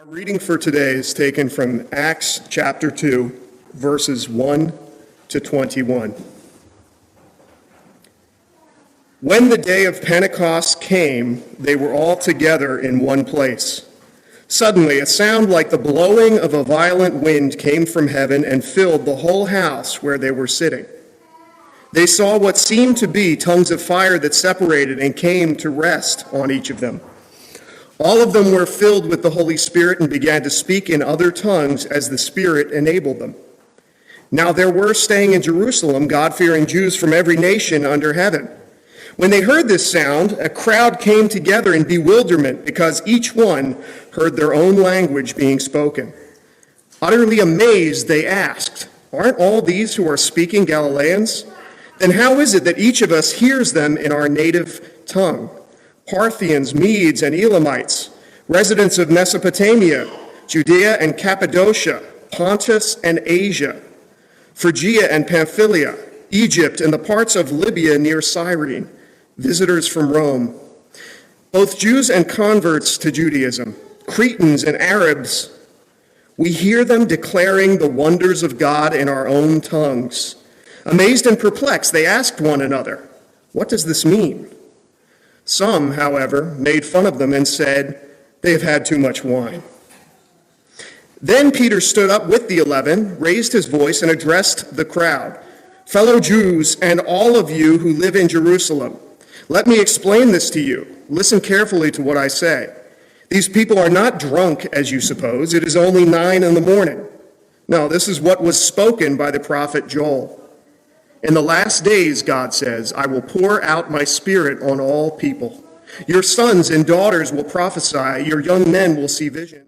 Our reading for today is taken from Acts chapter 2, verses 1 to 21. When the day of Pentecost came, they were all together in one place. Suddenly, a sound like the blowing of a violent wind came from heaven and filled the whole house where they were sitting. They saw what seemed to be tongues of fire that separated and came to rest on each of them. All of them were filled with the Holy Spirit and began to speak in other tongues as the Spirit enabled them. Now there were staying in Jerusalem God-fearing Jews from every nation under heaven. When they heard this sound, a crowd came together in bewilderment because each one heard their own language being spoken. Utterly amazed, they asked, "Aren't all these who are speaking Galileans? Then how is it that each of us hears them in our native tongue? Parthians, Medes, and Elamites, residents of Mesopotamia, Judea and Cappadocia, Pontus and Asia, Phrygia and Pamphylia, Egypt and the parts of Libya near Cyrene, visitors from Rome, both Jews and converts to Judaism, Cretans and Arabs. We hear them declaring the wonders of God in our own tongues." Amazed and perplexed, they asked one another, "What does this mean?" Some, however, made fun of them and said, "They have had too much wine." Then Peter stood up with the 11, raised his voice, and addressed the crowd. "Fellow Jews, and all of you who live in Jerusalem, let me explain this to you. Listen carefully to what I say. These people are not drunk, as you suppose. It is only 9 a.m. No, this is what was spoken by the prophet Joel. In the last days, God says, I will pour out my Spirit on all people. Your sons and daughters will prophesy. Your young men will see visions.